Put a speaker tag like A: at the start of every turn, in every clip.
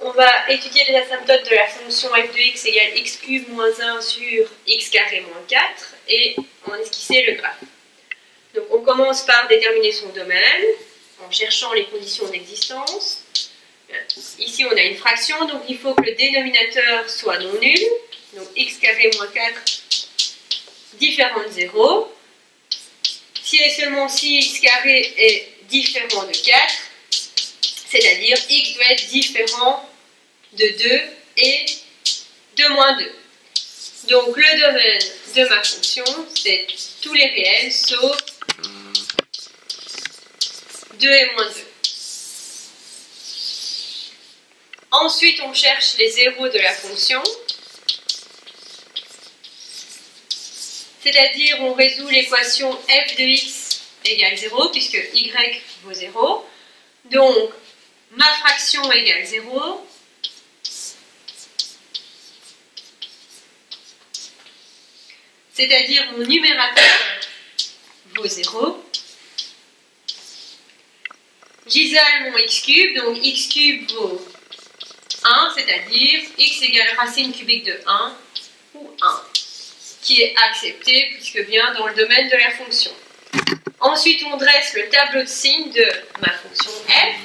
A: on va étudier les asymptotes de la fonction f de x égale x cube moins 1 sur x carré moins 4 et en esquisser le graphe. Donc on commence par déterminer son domaine en cherchant les conditions d'existence. Ici on a une fraction, donc il faut que le dénominateur soit non nul. Donc x carré moins 4 différent de 0. Si et seulement si x carré est différent de 4, c'est-à-dire x doit être différent de 2 et de moins 2. Donc le domaine de ma fonction, c'est tous les réels sauf 2 et moins 2. Ensuite, on cherche les zéros de la fonction. C'est-à-dire, on résout l'équation f de x égale 0, puisque y vaut 0. Donc, ma fraction égale 0. C'est-à-dire, mon numérateur vaut 0. J'isole mon x cube, donc x cube vaut 1, c'est-à-dire x égale racine cubique de 1, ou 1, qui est accepté puisque bien dans le domaine de la fonction. Ensuite, on dresse le tableau de signes de ma fonction f.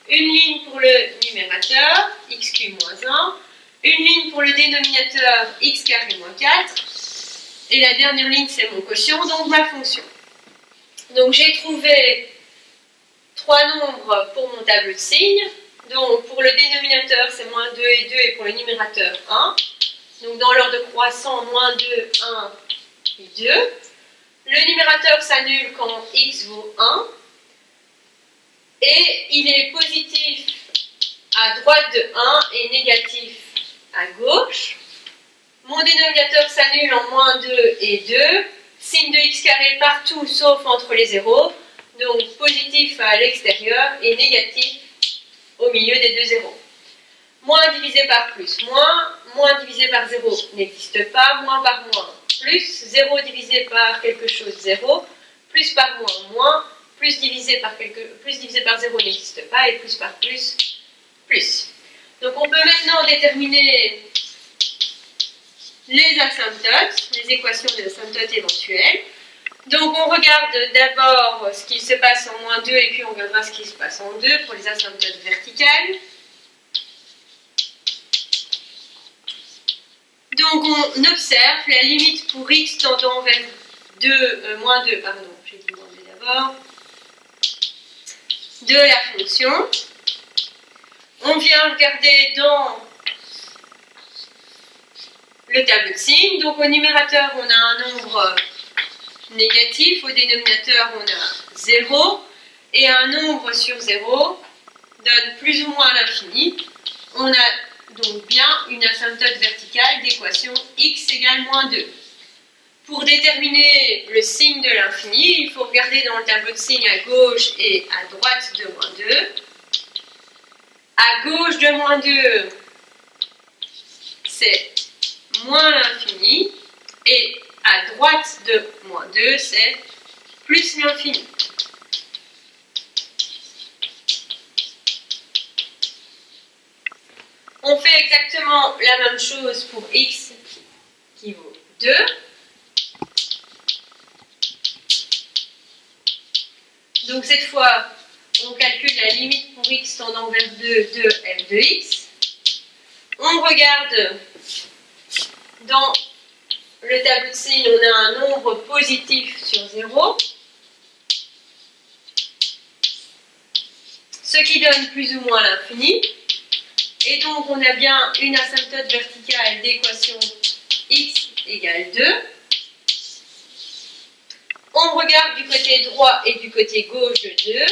A: Une ligne pour le numérateur, x cube moins 1, une ligne pour le dénominateur, x carré moins 4, et la dernière ligne, c'est mon quotient, donc ma fonction. Donc j'ai trouvé 3 nombres pour mon tableau de signes. Donc pour le dénominateur, c'est moins 2 et 2, et pour le numérateur, 1. Donc dans l'ordre croissant, moins 2, 1 et 2. Le numérateur s'annule quand x vaut 1. Et il est positif à droite de 1 et négatif à gauche. Mon dénominateur s'annule en moins 2 et 2. Signe de x carré partout sauf entre les zéros. Donc positif à l'extérieur et négatif au milieu des deux zéros. Moins divisé par plus, moins divisé par 0 n'existe pas, moins par moins, plus, 0 divisé par quelque chose, 0, plus par moins, plus divisé par 0 n'existe pas, et plus par plus, plus. Donc on peut maintenant déterminer les asymptotes, les équations des asymptotes éventuelles. Donc on regarde d'abord ce qui se passe en moins 2 et puis on regardera ce qui se passe en 2 pour les asymptotes verticales. Donc on observe la limite pour x tendant vers moins 2, pardon, j'ai dit moins 2 d'abord, de la fonction. On vient regarder dans le tableau de signes. Donc au numérateur, on a un nombre négatif, au dénominateur, on a 0, et un nombre sur 0 donne plus ou moins l'infini. On a donc bien une asymptote verticale d'équation x égale moins 2. Pour déterminer le signe de l'infini, il faut regarder dans le tableau de signes à gauche et à droite de moins 2. À gauche de moins 2, c'est moins l'infini, et à droite de moins 2, c'est plus l'infini. On fait exactement la même chose pour x qui vaut 2. Donc cette fois, on calcule la limite pour x tendant vers 2 de f de x. On regarde dans le tableau de signes, on a un nombre positif sur 0. Ce qui donne plus ou moins l'infini. Et donc, on a bien une asymptote verticale d'équation x égale 2. On regarde du côté droit et du côté gauche de 2.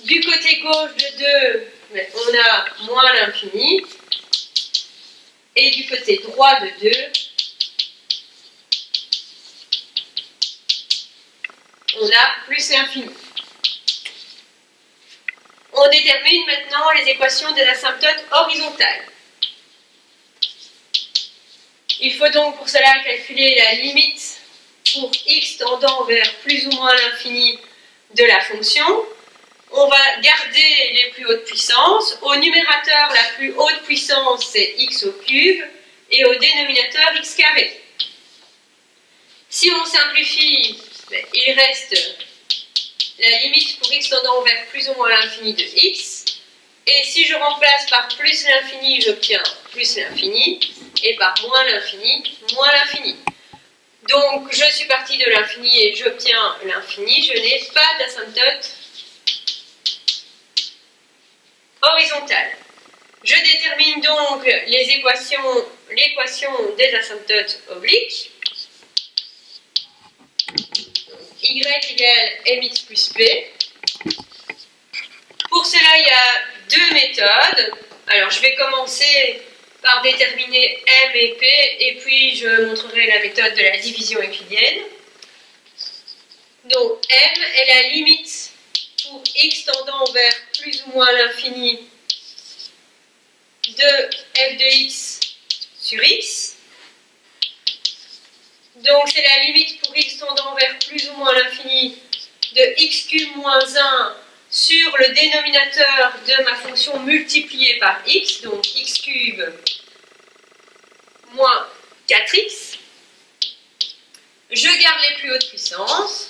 A: Du côté gauche de 2, on a moins l'infini. Et du côté droit de 2, on a plus l'infini. On détermine maintenant les équations des asymptotes horizontales. Il faut donc pour cela calculer la limite pour x tendant vers plus ou moins l'infini de la fonction, on va garder les plus hautes puissances. Au numérateur, la plus haute puissance, c'est x au cube, et au dénominateur, x carré. Si on simplifie, il reste la limite pour x tendant vers plus ou moins l'infini de x. Et si je remplace par plus l'infini, j'obtiens plus l'infini. Et par moins l'infini, moins l'infini. Donc, je suis partie de l'infini et j'obtiens l'infini. Je n'ai pas d'asymptote horizontale. Je détermine donc l'équation des asymptotes obliques. Y égale mx plus p. Pour cela, il y a deux méthodes. Alors, je vais commencer par déterminer m et p, et puis je montrerai la méthode de la division euclidienne. Donc, m est la limite pour x tendant vers plus ou moins l'infini de f de x sur x. Donc, c'est la limite pour x tendant vers plus ou moins l'infini de x cube moins 1 sur le dénominateur de ma fonction multipliée par x, donc x cube moins 4x. Je garde les plus hautes puissances.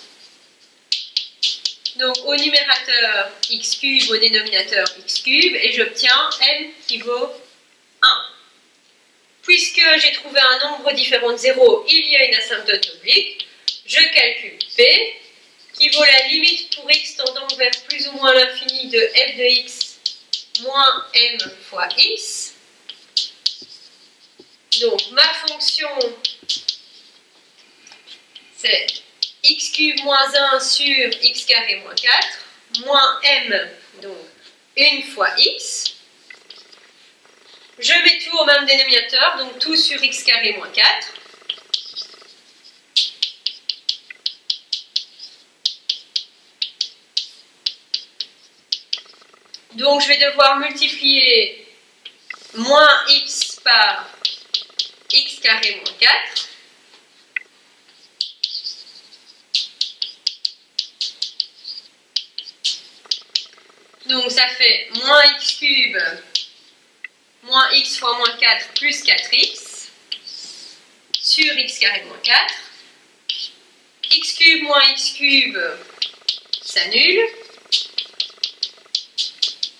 A: Donc au numérateur x cube, au dénominateur x cube, et j'obtiens m qui vaut 1. Puisque j'ai trouvé un nombre différent de 0, il y a une asymptote oblique. Je calcule p, qui vaut la limite pour x tendant vers plus ou moins l'infini de f de x moins m fois x. Donc ma fonction, c'est x cube moins 1 sur x carré moins 4, moins m, donc 1 fois x. Je mets tout au même dénominateur, donc tout sur x carré moins 4. Donc je vais devoir multiplier moins x par x carré moins 4. Donc ça fait moins x cube, moins x fois moins 4 plus 4x sur x carré moins 4. X cube moins x cube s'annule.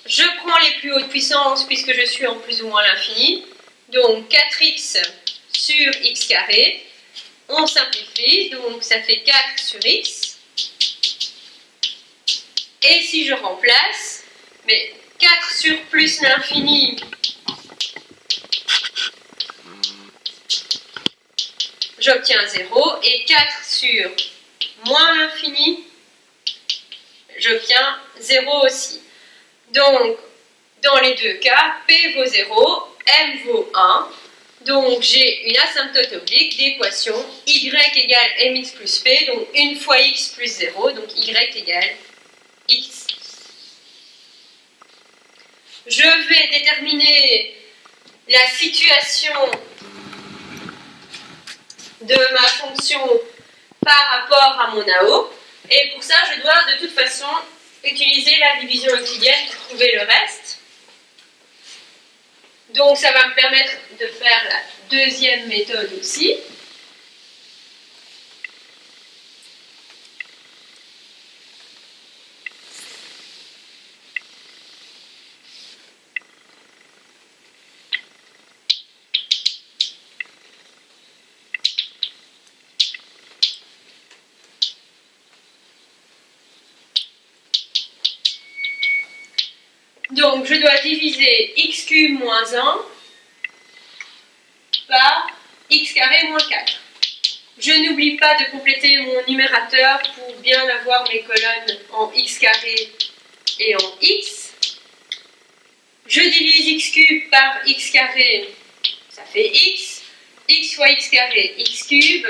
A: Je prends les plus hautes puissances puisque je suis en plus ou moins l'infini. Donc 4x sur x carré. On simplifie, donc ça fait 4 sur x. Et si je remplace, mais 4 sur plus l'infini, j'obtiens 0. Et 4 sur moins l'infini, j'obtiens 0 aussi. Donc, dans les deux cas, P vaut 0, M vaut 1. Donc, j'ai une asymptote oblique d'équation Y égale mx plus P, donc 1 fois x plus 0, donc Y égale x. Je vais déterminer la situation de ma fonction par rapport à mon AO. Et pour ça, je dois de toute façon utiliser la division euclidienne pour trouver le reste. Donc ça va me permettre de faire la deuxième méthode aussi. Donc, je dois diviser x cube moins 1 par x carré moins 4. Je n'oublie pas de compléter mon numérateur pour bien avoir mes colonnes en x carré et en x. Je divise x cube par x carré, ça fait x. X fois x carré, x cube.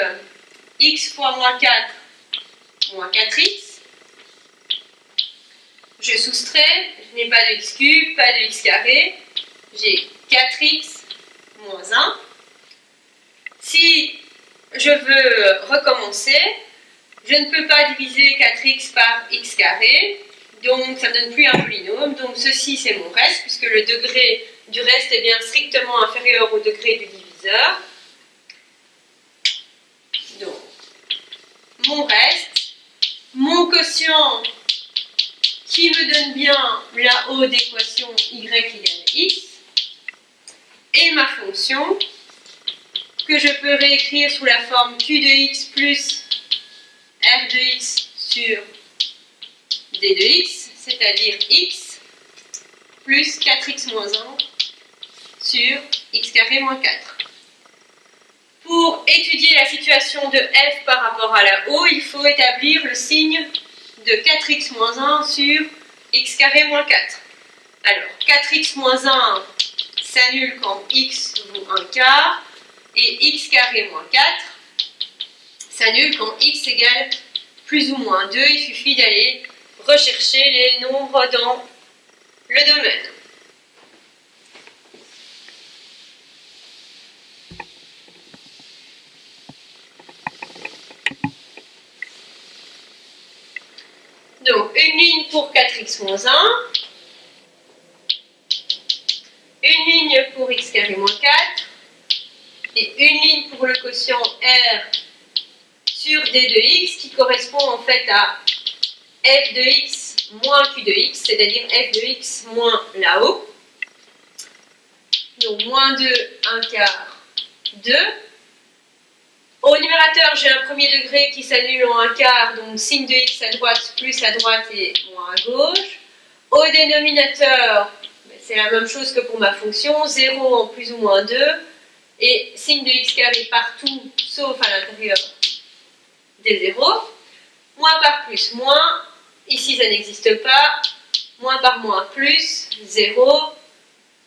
A: X fois moins 4, moins 4x. Je soustrais, je n'ai pas de x cube, pas de x carré, j'ai 4x moins 1. Si je veux recommencer. Je ne peux pas diviser 4x par x carré, donc ça ne me donne plus un polynôme. Donc ceci, c'est mon reste, puisque le degré du reste est bien strictement inférieur au degré du diviseur. Donc, mon reste, mon quotient qui me donne bien la haute d'équation y égale x, et ma fonction que je peux réécrire sous la forme q de x plus r de x sur d de x, c'est-à-dire x plus 4x moins 1 sur x carré moins 4. Pour étudier la situation de f par rapport à la O, il faut établir le signe de 4x moins 1 sur x carré moins 4. Alors, 4x moins 1 s'annule quand x vaut 1 quart, et x carré moins 4 s'annule quand x égale plus ou moins 2. Il suffit d'aller rechercher les nombres dans le domaine. Donc, une ligne pour 4x moins 1, une ligne pour x carré moins 4, et une ligne pour le quotient R sur D de x, qui correspond en fait à f de x moins q de x, c'est-à-dire f de x moins là-haut. Donc, moins 2, 1 quart, 2. Au numérateur, j'ai un premier degré qui s'annule en 1 quart, donc signe de x à droite, plus à droite et moins à gauche. Au dénominateur, c'est la même chose que pour ma fonction, 0 en plus ou moins 2, et signe de x carré partout, sauf à l'intérieur des zéros. Moins par plus, moins, ici ça n'existe pas, moins par moins plus, 0,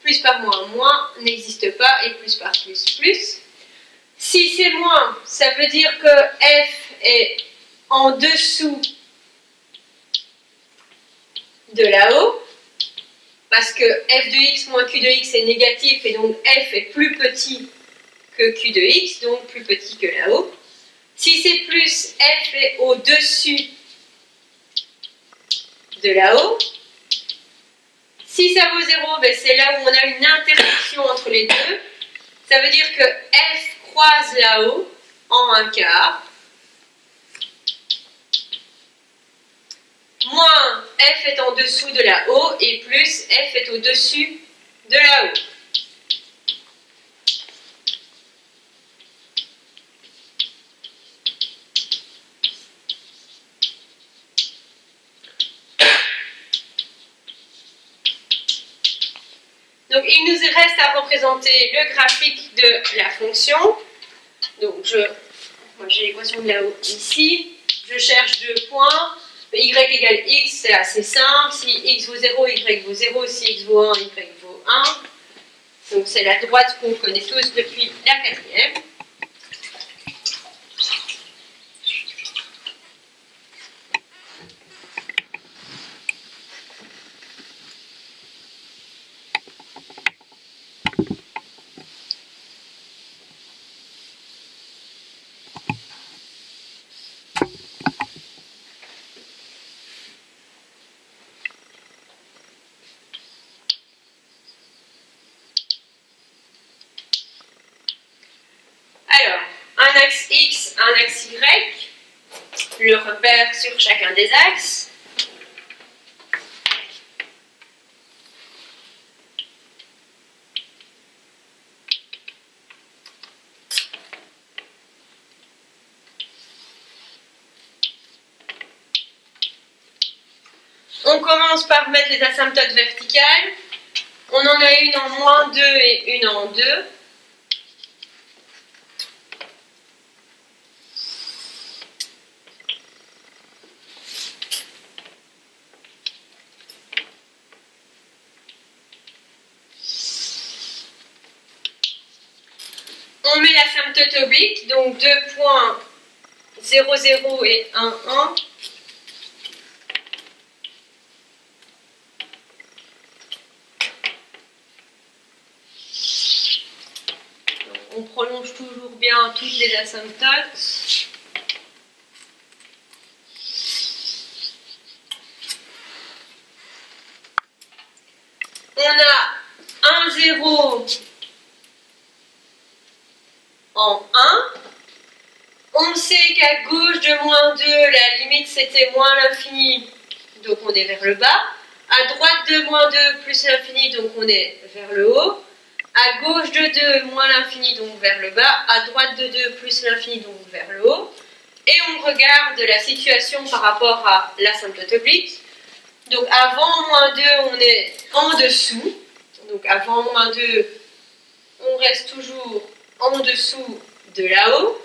A: plus par moins, moins, n'existe pas, et plus par plus, plus. Si c'est moins, ça veut dire que f est en dessous de là-haut, parce que f de x moins q de x est négatif, et donc f est plus petit que q de x, donc plus petit que là-haut. Si c'est plus, f est au-dessus de là-haut. Si ça vaut 0, ben c'est là où on a une intersection entre les deux. Ça veut dire que f croise là-haut en 1 quart. Moins f est en dessous de là-haut et plus f est au-dessus de là-haut. Donc il nous reste à représenter le graphique de la fonction. Donc moi j'ai l'équation de là-haut ici. Je cherche deux points. Y égale x, c'est assez simple. Si x vaut 0, y vaut 0. Si x vaut 1, y vaut 1. Donc c'est la droite qu'on connaît tous depuis la quatrième. Alors, un axe X, un axe Y, le repère sur chacun des axes. On commence par mettre les asymptotes verticales. On en a une en moins 2 et une en 2. On met l'asymptote oblique, donc 2 points 0, 0 et 1, 1. on prolonge toujours bien toutes les asymptotes. On a 1, 0 en 1. On sait qu'à gauche de moins 2, la limite c'était moins l'infini, donc on est vers le bas. À droite de moins 2 plus l'infini, donc on est vers le haut. À gauche de 2 moins l'infini, donc vers le bas. À droite de 2 plus l'infini, donc vers le haut. Et on regarde la situation par rapport à l'asymptote oblique. Donc avant moins 2, on est en dessous. Donc avant moins 2, on reste toujours en dessous de là-haut.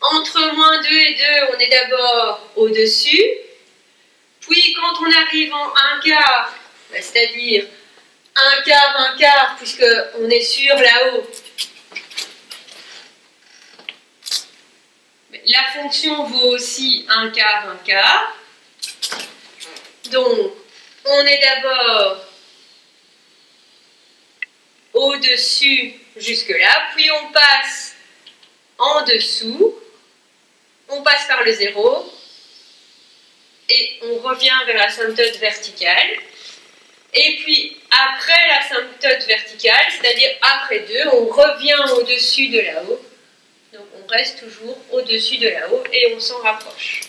A: Entre moins 2 et 2, on est d'abord au-dessus. Puis quand on arrive en 1 quart, c'est-à-dire 1 quart, puisqu'on est sur là-haut, la fonction vaut aussi 1 quart. Donc, on est d'abord au-dessus jusque-là, puis on passe en dessous, on passe par le 0, et on revient vers l'asymptote verticale. Et puis, après l'asymptote verticale, c'est-à-dire après 2, on revient au-dessus de là-haut. Donc, on reste toujours au-dessus de là-haut et on s'en rapproche.